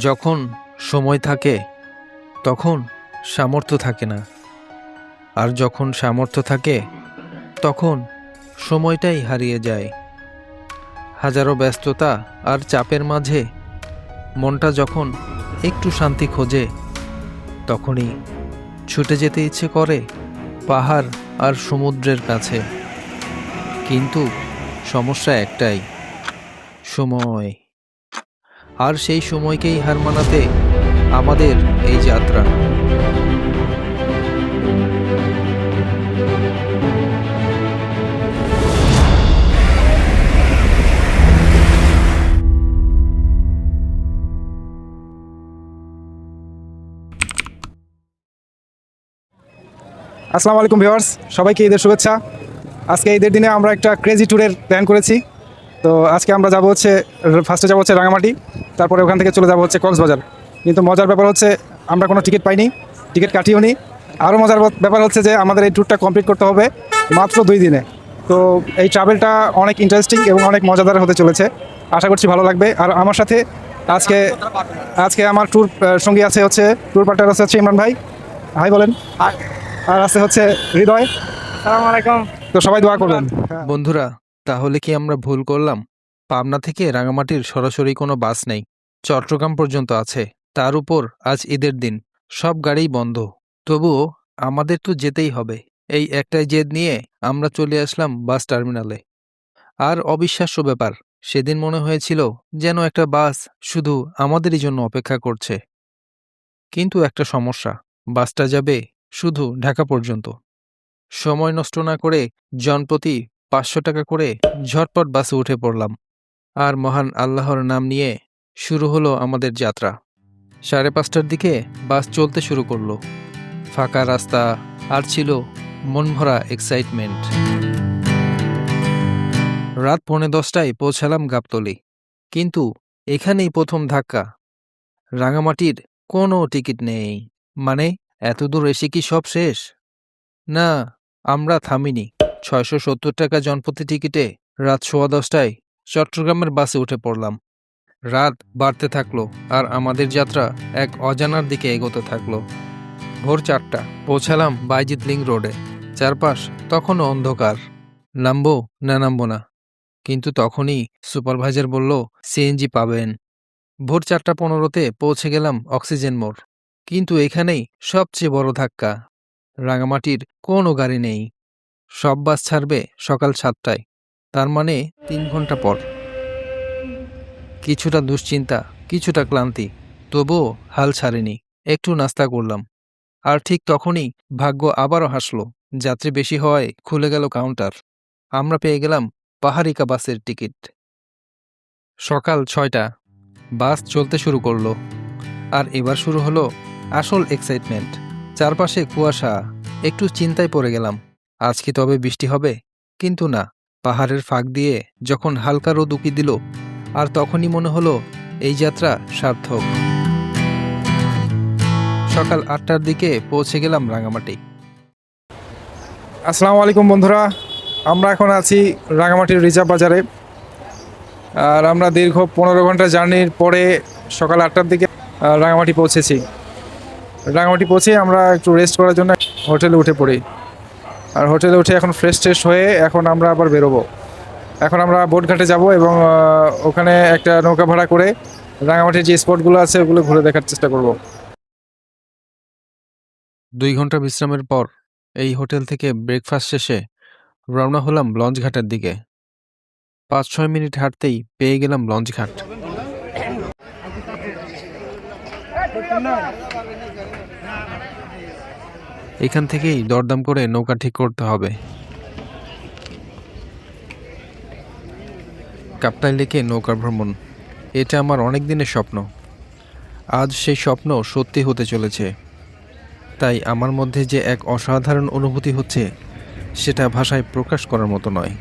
যখন সময় থাকে তখন সামর্থ্য থাকে না, আর যখন সামর্থ্য থাকে তখন সময়টাই হারিয়ে যায়। হাজারো ব্যস্ততা আর চাপের মাঝে মনটা যখন একটু শান্তি খোঁজে, তখনই ছুটে যেতে ইচ্ছে করে পাহাড় আর সমুদ্রের কাছে। কিন্তু সমস্যা একটাই, সময়। আর সেই সময়কেই হার মানাতে আমাদের এই যাত্রা। আসসালামু আলাইকুম ভিউয়ার্স, সবাইকে ঈদের শুভেচ্ছা। আজকে ঈদের দিনে আমরা একটা ক্রেজি ট্যুরের প্ল্যান করেছি। তো আজকে আমরা যাবো হচ্ছে, ফার্স্টে যাবো হচ্ছে রাঙামাটি, তারপরে ওখান থেকে চলে যাবো হচ্ছে কক্সবাজার। কিন্তু মজার ব্যাপার হচ্ছে আমরা কোনো টিকিট পাইনি, টিকিট কাটিও নি। আরও মজার ব্যাপার হচ্ছে যে আমাদের এই ট্যুরটা কমপ্লিট করতে হবে মাত্র 2 দিনে। তো এই ট্রাভেলটা অনেক ইন্টারেস্টিং এবং অনেক মজাদার হতে চলেছে। আশা করছি ভালো লাগবে। আর আমার সাথে আজকে আজকে আমার ট্যুর সঙ্গী আছে হচ্ছে, ট্যুর পার্টনার হচ্ছে ইমরান ভাই। হাই বলেন। আর আছে হচ্ছে হৃদয়। আসসালামু আলাইকুম। তো সবাই দোয়া করবেন। বন্ধুরা, তাহলে কি আমরা ভুল করলাম? পাবনা থেকে রাঙামাটির সরাসরি কোনো বাস নেই, চট্টগ্রাম পর্যন্ত আছে। তার উপর আজ ঈদের দিন, সব গাড়িই বন্ধ। তবুও আমাদের তো যেতেই হবে। এই একটাই জেদ নিয়ে আমরা চলে আসলাম বাস টার্মিনালে। আর অবিশ্বাস্য ব্যাপার, সেদিন মনে হয়েছিল যেন একটা বাস শুধু আমাদেরই জন্য অপেক্ষা করছে। কিন্তু একটা সমস্যা, বাসটা যাবে শুধু ঢাকা পর্যন্ত। সময় নষ্ট না করে জনপ্রতি 500 টাকা করে ঝটপট বাসে উঠে পড়লাম। আর মহান আল্লাহর নাম নিয়ে শুরু হলো আমাদের যাত্রা। 5:30টার দিকে বাস চলতে শুরু করলো। ফাঁকা রাস্তা, আর ছিল মনভরা এক্সাইটমেন্ট। রাত 9:45টায় পৌঁছালাম গাবতলী। কিন্তু এখানেই প্রথম ধাক্কা। রাঙামাটির কোনো টিকিট নেই। মানে, এত দূর এসে কি সব শেষ? না, আমরা থামিনি। 670 টাকা জনপ্রতি টিকিটে রাত 10:15টায় চট্টগ্রামের বাসে উঠে পড়লাম। রাত বাড়তে থাকলো আর আমাদের যাত্রা এক অজানার দিকে এগোতে থাকলো। ভোর 4টা পৌঁছালাম বাইজিৎ লিংক রোডে। চারপাশ তখনও অন্ধকার। নামবো না, কিন্তু তখনই সুপারভাইজার বলল সিএনজি পাবেন। ভোর 4:15তে পৌঁছে গেলাম অক্সিজেন মোড়। কিন্তু এখানেই সবচেয়ে বড় ধাক্কা, রাঙামাটির কোনো গাড়ি নেই। সব বাস ছাড়বে সকাল 7টায়, তার মানে 3 ঘন্টা পর। কিছুটা দুশ্চিন্তা, কিছুটা ক্লান্তি, তবুও হাল ছাড়েনি। একটু নাস্তা করলাম। আর ঠিক তখনই ভাগ্য আবারও হাসল। যাত্রী বেশি হওয়ায় খুলে গেল কাউন্টার। আমরা পেয়ে গেলাম পাহাড়িকা বাসের টিকিট। সকাল 6টা, বাস চলতে শুরু করলো। আর এবার শুরু হলো আসল এক্সাইটমেন্ট। চারপাশে কুয়াশা, একটু চিন্তায় পড়ে গেলাম, আজ কি তবে বৃষ্টি হবে? কিন্তু না, পাহাড়ের ফাঁক দিয়ে যখন হালকা রোদ উকি দিল, আর তখনই মনে হলো এই যাত্রা সার্থক। সকাল 8টার দিকে পৌঁছে গেলাম রাঙামাটি। আসসালামু আলাইকুম বন্ধুরা, আমরা এখন আছি রাঙামাটির রিজার্ভ বাজারে। আর আমরা দীর্ঘ 15 ঘন্টা জার্নির পরে সকাল 8টার দিকে রাঙামাটি পৌঁছেছি। রাঙামাটি পৌঁছে আমরা একটু রেস্ট করার জন্য হোটেলে উঠে পড়ি। আর হোটেলে উঠে এখন ফ্রেশ ট্রেশ হয়ে এখন আমরা আবার বেরোবো। এখন আমরা বোটঘাটে যাব এবং ওখানে একটা নৌকা ভাড়া করে রাঙামাটির যে স্পটগুলো আছে ওগুলো ঘুরে দেখার চেষ্টা করব। 2 ঘন্টা বিশ্রামের পর এই হোটেল থেকে ব্রেকফাস্ট শেষে রওনা হলাম লঞ্চ ঘাটের দিকে। 5-6 মিনিট হাঁটতেই পেয়ে গেলাম লঞ্চ ঘাট। এখান থেকেই দরদাম করে নৌকা ঠিক করতে হবে। কাপ্তাই লেকে নৌকা ভ্রমণ, এটা আমার অনেক দিনের স্বপ্ন। আজ সেই স্বপ্ন সত্যি হতে চলেছে। তাই আমার মধ্যে যে এক অসাধারণ অনুভূতি হচ্ছে, সেটা ভাষায় প্রকাশ করার মতো নয়।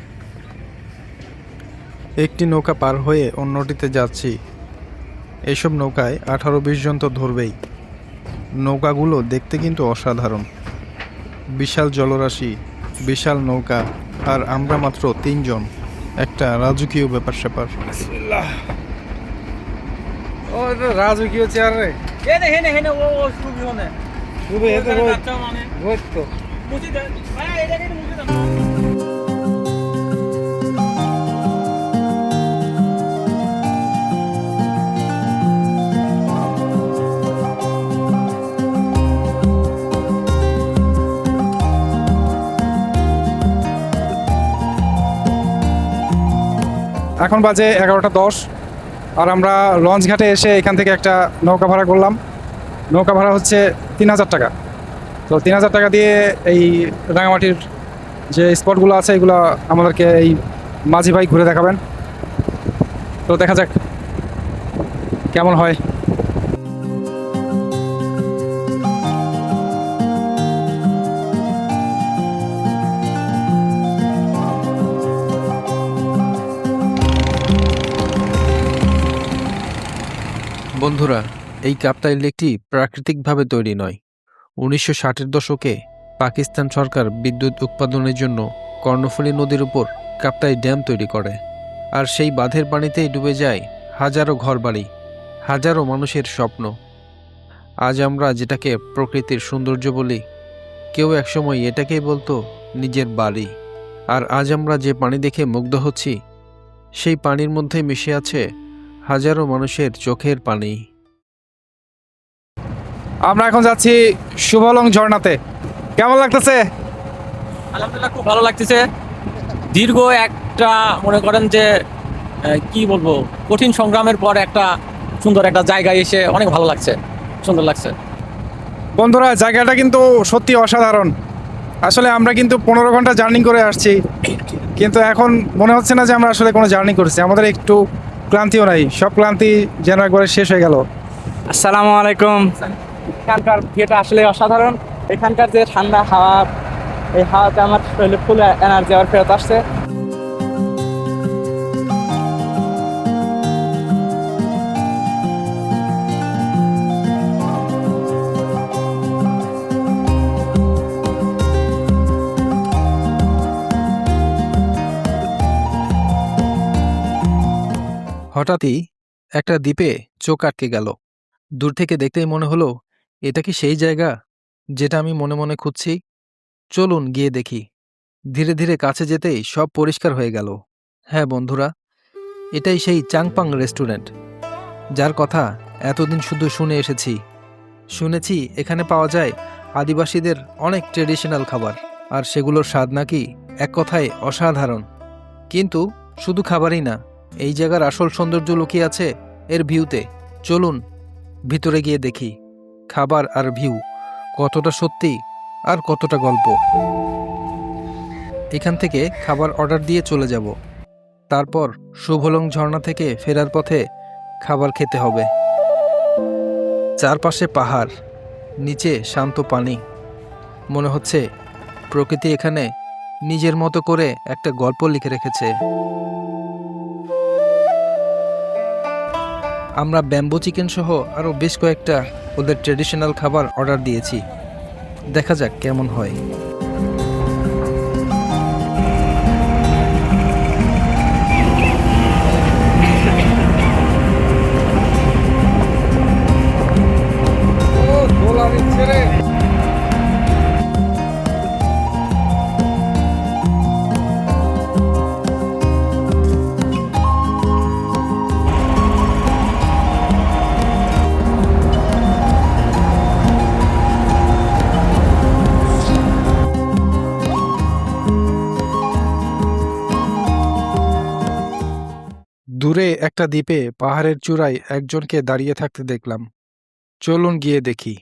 একটি নৌকা পার হয়ে অন্যটিতে যাচ্ছি। এসব নৌকায় 18-20 জন তো ধরবেই। নৌকাগুলো দেখতে কিন্তু অসাধারণ। বিশাল জলরাশি, বিশাল নৌকা, আর আমরা মাত্র 3 জন। একটা রাজকীয় ব্যাপার স্যাপার। ও রাজু কি হচ্ছে আর রে হেনে হেনে হেনে ও ও শুরু হনে শুধু এতে মানে রোজ তো মুছি দেন ভাই এটা কিন্তু মুছি দেন এখন বাজে 11:10 আর আমরা লঞ্চ ঘাটে এসে এখান থেকে একটা নৌকা ভাড়া করলাম। নৌকা ভাড়া হচ্ছে 3,000 টাকা। তো 3,000 টাকা দিয়ে এই রাঙামাটির যে স্পটগুলো আছে এগুলো আমাদেরকে এই মাঝি ভাই ঘুরে দেখাবেন। তো দেখা যাক কেমন হয়। বন্ধুরা, এই কাপ্তাই লেকটি প্রাকৃতিকভাবে তৈরি নয়। 1960-এর দশকে পাকিস্তান সরকার বিদ্যুৎ উৎপাদনের জন্য কর্ণফুলী নদীর উপর কাপ্তাই ড্যাম তৈরি করে, আর সেই বাঁধের পানিতেই ডুবে যায় হাজারো ঘরবাড়ি, হাজারো মানুষের স্বপ্ন। আজ আমরা যেটাকে প্রকৃতির সৌন্দর্য বলি, কেউ একসময় এটাকেই বলতো নিজের বাড়ি। আর আজ আমরা যে পানি দেখে মুগ্ধ হচ্ছি, সেই পানির মধ্যে মিশে আছে হাজারো মানুষের চোখের পানি। আমরা এখন যাচ্ছি শুভলং ঝর্ণাতে। কেমন লাগতেছে? আলহামদুলিল্লাহ খুব ভালো লাগতেছে। দীর্ঘ একটা মনে করেন যে কি বলবো কঠিন সংগ্রামের পর একটা সুন্দর একটা জায়গায় এসে অনেক ভালো লাগছে, সুন্দর লাগছে। বন্ধুরা, জায়গাটা কিন্তু সত্যি অসাধারণ। আসলে আমরা কিন্তু 15 ঘন্টা জার্নি করে আসছি, কিন্তু এখন মনে হচ্ছে না যে আমরা আসলে কোনো জার্নি করছি। আমাদের একটু ক্লান্তিও নাই, সব ক্লান্তি যেন একবারে শেষ হয়ে গেল। আসসালামু আলাইকুম। এখানকার ভিউটা আসলে অসাধারণ। এখানকার যে ঠান্ডা হাওয়া, এই হাওয়াতে আমার শরীরে ফুল এনার্জি আবার ফেরত আসছে। হঠাৎই একটা দ্বীপে চোখ আটকে গেল। দূর থেকে দেখতেই মনে হলো, এটা কি সেই জায়গা যেটা আমি মনে মনে খুঁজছি? চলুন গিয়ে দেখি। ধীরে ধীরে কাছে যেতেই সব পরিষ্কার হয়ে গেল। হ্যাঁ বন্ধুরা, এটাই সেই চাংপাং রেস্টুরেন্ট, যার কথা এতদিন শুধু শুনে এসেছি। শুনেছি এখানে পাওয়া যায় আদিবাসীদের অনেক ট্রেডিশনাল খাবার, আর সেগুলোর স্বাদ নাকি এক কথায় অসাধারণ। কিন্তু শুধু খাবারই না, এই জায়গার আসল সৌন্দর্য লুকিয়ে আছে এর ভিউতে। চলুন ভিতরে গিয়ে দেখি খাবার আর ভিউ কতটা সত্যি আর কতটা গল্প। এখান থেকে খাবার অর্ডার দিয়ে চলে যাব, তারপর শুভলং ঝর্ণা থেকে ফেরার পথে খাবার খেতে হবে। চারপাশে পাহাড়, নিচে শান্ত পানি। মনে হচ্ছে প্রকৃতি এখানে নিজের মতো করে একটা গল্প লিখে রেখেছে। আমরা ব্যাম্বু চিকেন সহ আরও বেশ কয়েকটা ওদের ট্রেডিশনাল খাবার অর্ডার দিয়েছি। দেখা যাক কেমন হয়। দূরে একটা দ্বীপে পাহাড়ের চূড়ায় একজনকে দাঁড়িয়ে থাকতে দেখলাম। চলুন গিয়ে দেখি।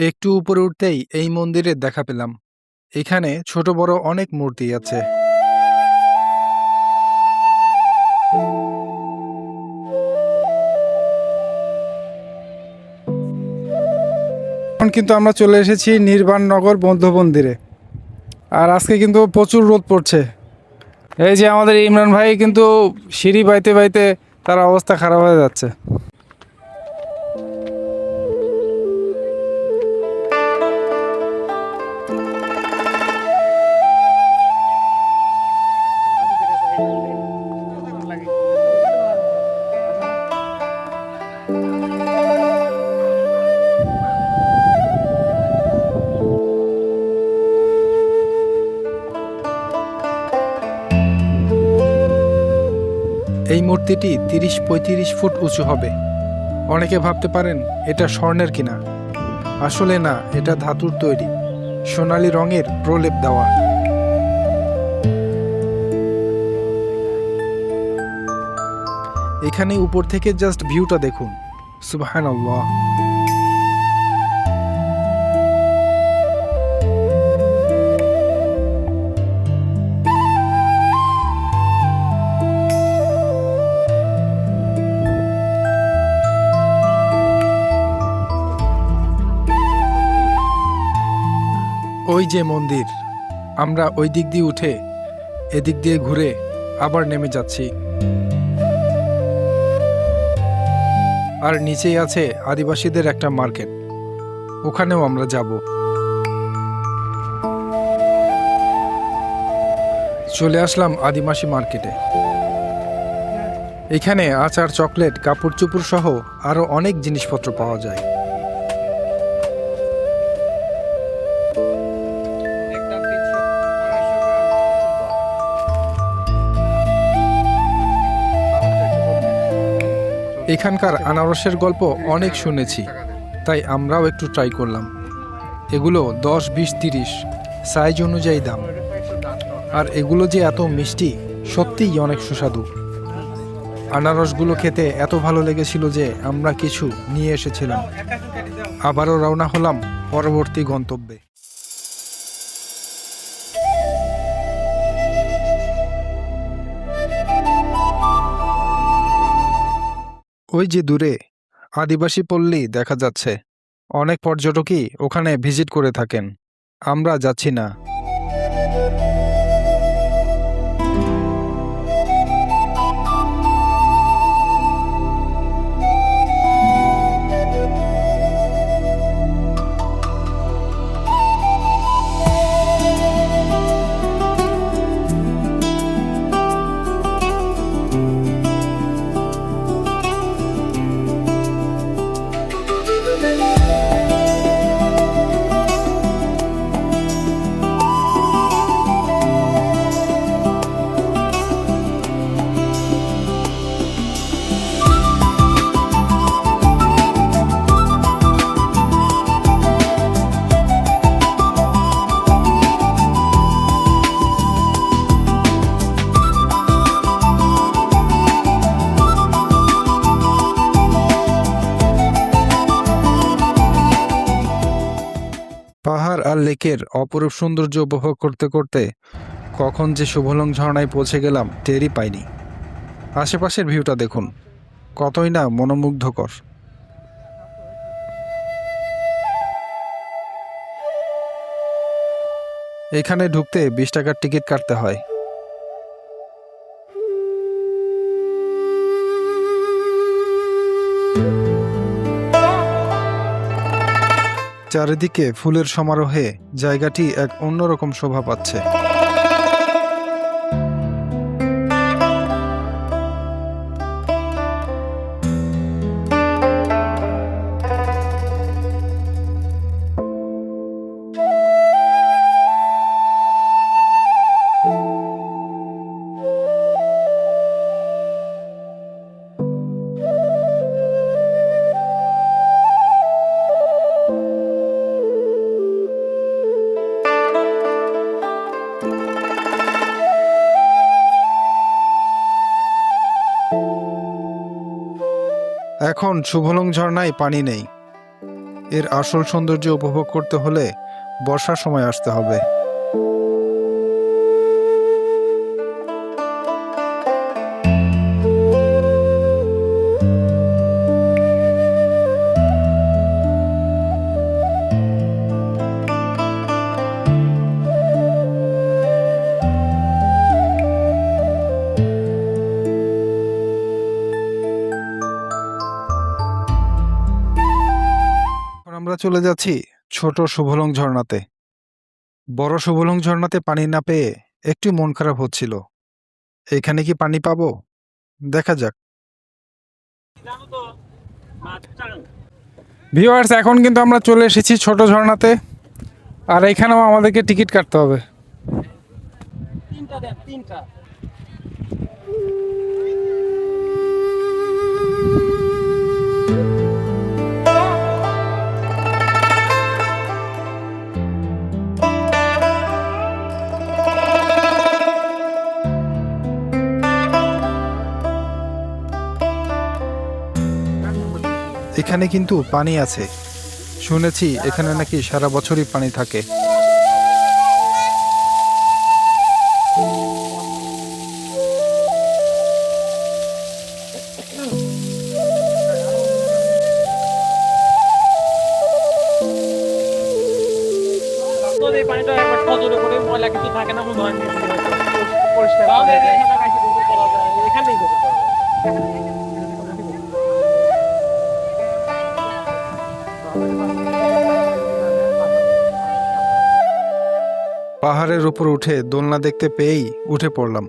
একটু উপরে উঠতেই এই মন্দিরের দেখা পেলাম। এখানে ছোট বড় অনেক মূর্তি আছে। এখন কিন্তু আমরা চলে এসেছি নির্বাণনগর বৌদ্ধ মন্দিরে। আর আজকে কিন্তু প্রচুর রোদ পড়ছে। এই যে আমাদের ইমরান ভাই কিন্তু সিঁড়ি বাইতে বাইতে তার অবস্থা খারাপ হয়ে যাচ্ছে। এই মূর্তিটি ৩০-৩৫ ফুট উঁচু হবে। অনেকে ভাবতে পারেন এটা স্বর্ণের কিনা। আসলে না, এটা ধাতুর তৈরি, সোনালী রঙের প্রলেপ দেওয়া। এখানে উপর থেকে জাস্ট ভিউটা দেখুন, সুবহানাল্লাহ। ওই যে মন্দির, আমরা ওই দিক দিয়ে উঠে এদিক দিয়ে ঘুরে আবার নেমে যাচ্ছি। আর নিচেই আছে আদিবাসীদের একটা মার্কেট, ওখানেও আমরা যাব। চলে আসলাম আদিবাসী মার্কেটে। এখানে আচার, চকলেট, কাপড় চোপড় সহ আরো অনেক জিনিসপত্র পাওয়া যায়। এখানকার আনারসের গল্প অনেক শুনেছি, তাই আমরাও একটু ট্রাই করলাম। এগুলো 10, 20, 30 সাইজ অনুযায়ী দাম। আর এগুলো যে এত মিষ্টি, সত্যিই অনেক সুস্বাদু। আনারসগুলো খেতে এত ভালো লেগেছিল যে আমরা কিছু নিয়ে এসেছিলাম। আবারও রওনা হলাম পরবর্তী গন্তব্যে। ওই যে দূরে আদিবাসী পল্লী দেখা যাচ্ছে, অনেক পর্যটকই ওখানে ভিজিট করে থাকেন। আমরা যাচ্ছি না। পাহাড় আর লেকের অপরূপ সৌন্দর্য উপভোগ করতে করতে কখন যে শুভলং ঝর্ণায় পৌঁছে গেলাম টেরই পাইনি। আশেপাশের ভিউটা দেখুন, কতই না মনোমুগ্ধকর। এখানে ঢুকতে 20 টাকার টিকিট কাটতে হয়। চারিদিকে ফুলের সমারোহে জায়গাটি এক অন্যরকম শোভা পাচ্ছে। এখন শুভলং ঝর্ণায় পানি নেই। এর আসল সৌন্দর্য উপভোগ করতে হলে বর্ষার সময় আসতে হবে। আমরা চলে যাচ্ছি ছোট শুভলং ঝর্ণাতে। বড় শুভলং ঝর্ণাতে পানি না পেয়ে একটু মন খারাপ হচ্ছিল। এখানে কি পানি পাবো? দেখা যাক। ভিউয়ার্স, এখন কিন্তু আমরা চলে এসেছি ছোট ঝর্ণাতে, আর এখানেও আমাদেরকে টিকিট কাটতে হবে। এখানে কিন্তু পানি আছে, শুনেছি এখানে নাকি সারা বছরই পানি থাকে। এই পানিটা একবার নজরে পড়ে ময়লা কিছু থাকে না মনে হয় পরিষ্কার তাহলে করে। এখানেই করতে হবে। পাহাড়ের উপর উঠে দোলনা দেখতে পেয়েই উঠে পড়লাম।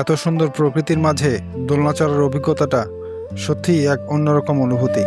এত সুন্দর প্রকৃতির মাঝে দোলনা চড়ার অভিজ্ঞতাটা সত্যিই এক অন্যরকম অনুভূতি।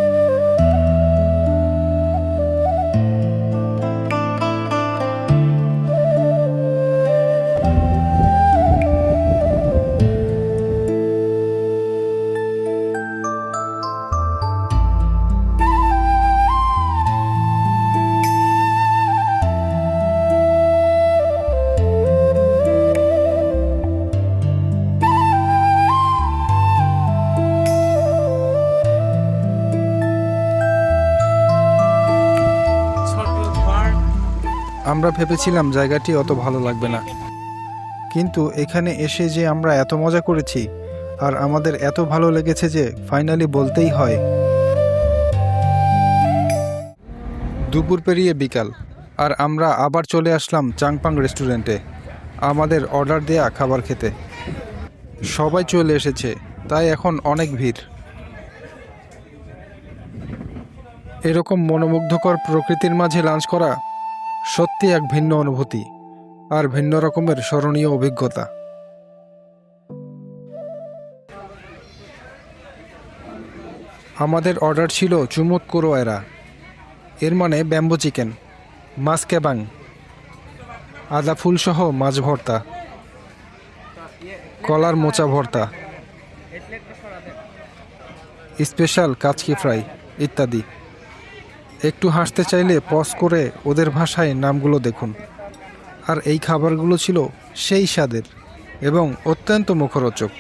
আমরা ভেবেছিলাম জায়গাটি অত ভালো লাগবে না, কিন্তু এখানে এসে যে আমরা এত মজা করেছি আর আমাদের এত ভালো লেগেছে যে ফাইনালি বলতেই হয়। দুপুর পেরিয়ে বিকাল, আর আমরা আবার চলে আসলাম চাংপাং রেস্টুরেন্টে আমাদের অর্ডার দেয়া খাবার খেতে। সবাই চলে এসেছে, তাই এখন অনেক ভিড়। এরকম মনোমুগ্ধকর প্রকৃতির মাঝে লাঞ্চ করা সত্যি এক ভিন্ন অনুভূতি আর ভিন্ন রকমের স্মরণীয় অভিজ্ঞতা। আমাদের অর্ডার ছিল চুমুত কোরোয়েরা, এর মানে ব্যাম্বো চিকেন, মাছ কেবাং, আদা ফুলসহ মাছ ভর্তা, কলার মোচা ভর্তা, স্পেশাল কাচকি ফ্রাই ইত্যাদি। একটু হাসতে চাইলে পজ করে ওদের ভাষায় নামগুলো দেখুন। আর এই খাবারগুলো ছিল সেই স্বাদের এবং অত্যন্ত মুখরোচক।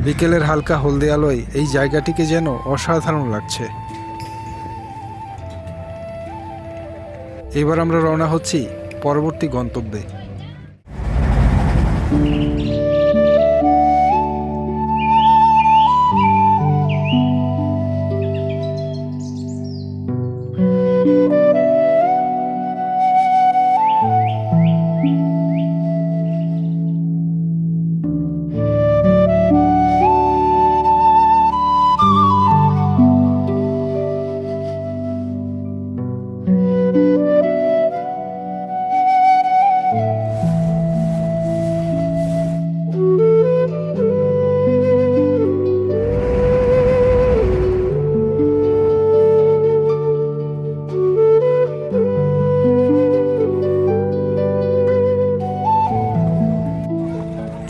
বিকেলের হালকা হলদে আলোয় এই জায়গাটিকে যেন অসাধারণ লাগছে। এবার আমরা রওনা হচ্ছি পরবর্তী গন্তব্যে।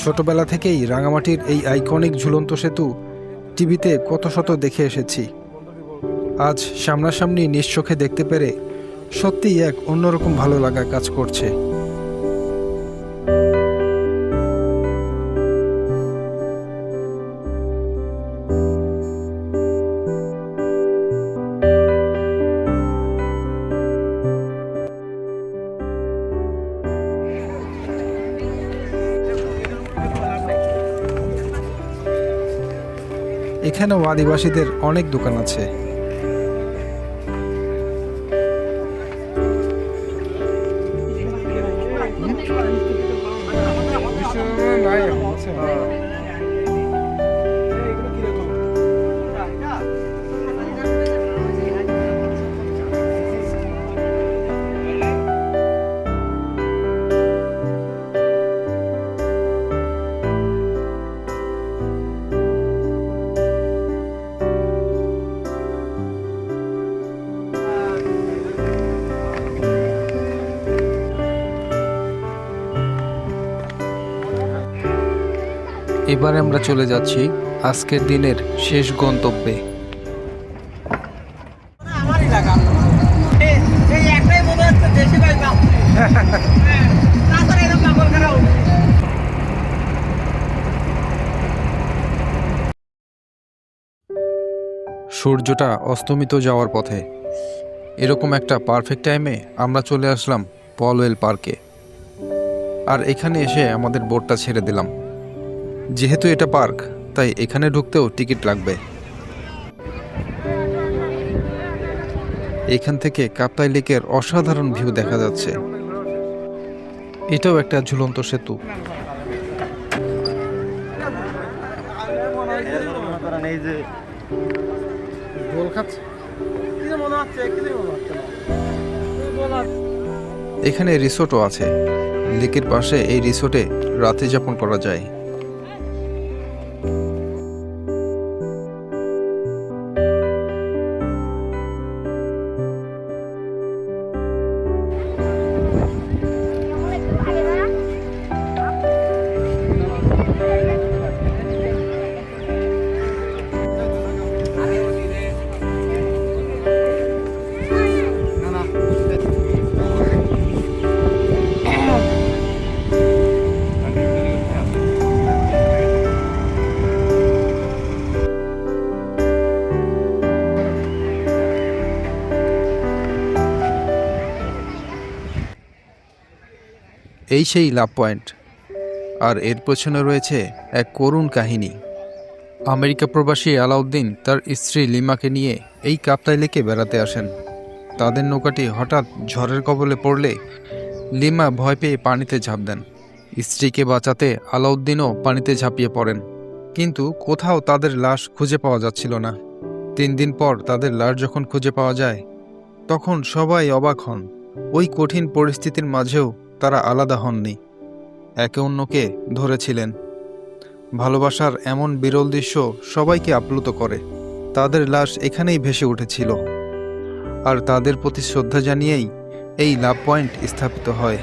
ছোটবেলা থেকেই রাঙামাটির এই আইকনিক ঝুলন্ত সেতু টিভিতে কত শত দেখে এসেছি। আজ সামনাসামনি নিজ চোখে দেখতে পেরে সত্যিই এক অন্যরকম ভালো লাগা কাজ করছে। এখানেও আদিবাসীদের অনেক দোকান আছে। এবার আমরা চলে যাচ্ছি আজকের দিনের শেষ গন্তব্যে। সূর্যটা অস্তমিত যাওয়ার পথে এরকম একটা পারফেক্ট টাইমে আমরা চলে আসলাম পলওয়েল পার্কে। আর এখানে এসে আমাদের বোটটা ছেড়ে দিলাম। যেহেতু এটা পার্ক, তাই এখানে ঢুকতেও টিকিট লাগবে। এখান থেকে কাপ্তাই লেকের অসাধারণ ভিউ দেখা যাচ্ছে। এটাও একটা ঝুলন্ত সেতু। এখানে রিসোর্টও আছে। লেকের পাশে এই রিসোর্টে রাতে যাপন করা যায়। এই সেই লাভ পয়েন্ট। আর এর পেছনে রয়েছে এক করুণ কাহিনী। আমেরিকা প্রবাসী আলাউদ্দিন তার স্ত্রী লিমাকে নিয়ে এই কাপ্তাই লেকে বেড়াতে আসেন। তাদের নৌকাটি হঠাৎ ঝড়ের কবলে পড়লে লিমা ভয় পেয়ে পানিতে ঝাঁপ দেন। স্ত্রীকে বাঁচাতে আলাউদ্দিনও পানিতে ঝাঁপিয়ে পড়েন, কিন্তু কোথাও তাদের লাশ খুঁজে পাওয়া যাচ্ছিল না। 3 দিন পর তাদের লাশ যখন খুঁজে পাওয়া যায়, তখন সবাই অবাক হন। ওই কঠিন পরিস্থিতির মাঝেও তারা আলাদা হননি, একে অন্যকে ধরেছিলেন। ভালোবাসার এমন বিরল দৃশ্য সবাইকে আপ্লুত করে। তাদের লাশ এখানেই ভেসে উঠেছিল, আর তাদের প্রতি শ্রদ্ধা জানিয়েই এই লাভ পয়েন্ট স্থাপিত হয়।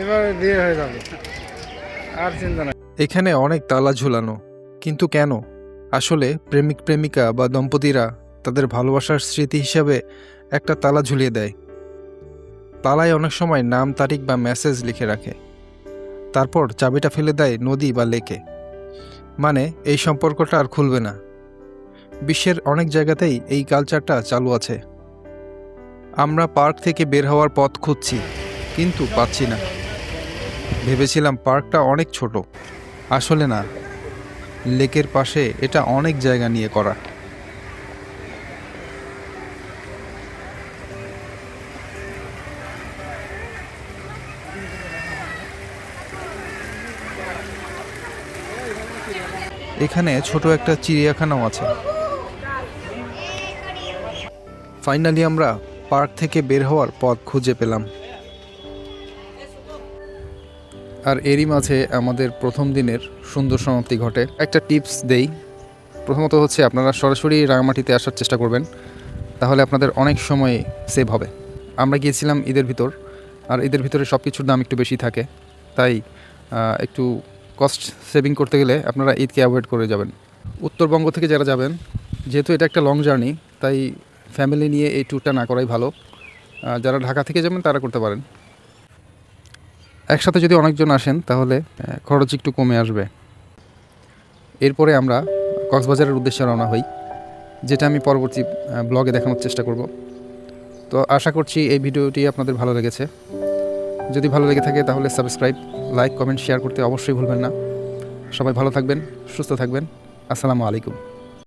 এবারে বিয়ে হয়ে যাবে, আর চিন্তা নাই। এখানে অনেক তালা ঝুলানো, কিন্তু কেন? আসলে প্রেমিক প্রেমিকা বা দম্পতিরা তাদের ভালোবাসার স্মৃতি হিসাবে একটা তালা ঝুলিয়ে দেয়। তালায় অনেক সময় নাম, তারিখ বা মেসেজ লিখে রাখে, তারপর চাবিটা ফেলে দেয় নদী বা লেকে। মানে এই সম্পর্কটা আর খুলবে না। বিশ্বের অনেক জায়গাতেই এই কালচারটা চালু আছে। আমরা পার্ক থেকে বের হওয়ার পথ খুঁজছি, কিন্তু পাচ্ছি না। ভেবেছিলাম পার্কটা অনেক ছোট, আসলে না। লেকের পাশে এটা অনেক জায়গা নিয়ে করা। এখানে ছোট একটা চিড়িয়াখানাও আছে। ফাইনালি আমরা পার্ক থেকে বের হওয়ার পথ খুঁজে পেলাম। আর এরই মাঝে আমাদের প্রথম দিনের সুন্দর সমাপ্তি ঘটে। একটা টিপস দেই, প্রথমত হচ্ছে আপনারা সরাসরি রাঙামাটিতে আসার চেষ্টা করবেন, তাহলে আপনাদের অনেক সময় সেভ হবে। আমরা গিয়েছিলাম ঈদের ভিতর, আর ঈদের ভিতরে সব কিছুর দাম একটু বেশি থাকে, তাই একটু কস্ট সেভিং করতে গেলে আপনারা ঈদকে অ্যাভয়েড করে যাবেন। উত্তরবঙ্গ থেকে যারা যাবেন, যেহেতু এটা একটা লং জার্নি, তাই ফ্যামিলি নিয়ে এই ট্যুরটা না করাই ভালো। যারা ঢাকা থেকে যাবেন তারা করতে পারেন। একসাথে যদি অনেকজন আসেন তাহলে খরচ একটু কমে আসবে। এরপরে আমরা কক্সবাজারের উদ্দেশ্যে রওনা হই, যেটা আমি পরবর্তী ব্লগে দেখানোর চেষ্টা করব। তো আশা করছি এই ভিডিওটি আপনাদের ভালো লেগেছে। যদি ভালো লেগে থাকে তাহলে সাবস্ক্রাইব, লাইক, কমেন্ট, শেয়ার করতে অবশ্যই ভুলবেন না। সবাই ভালো থাকবেন, সুস্থ থাকবেন। আসসালামু আলাইকুম।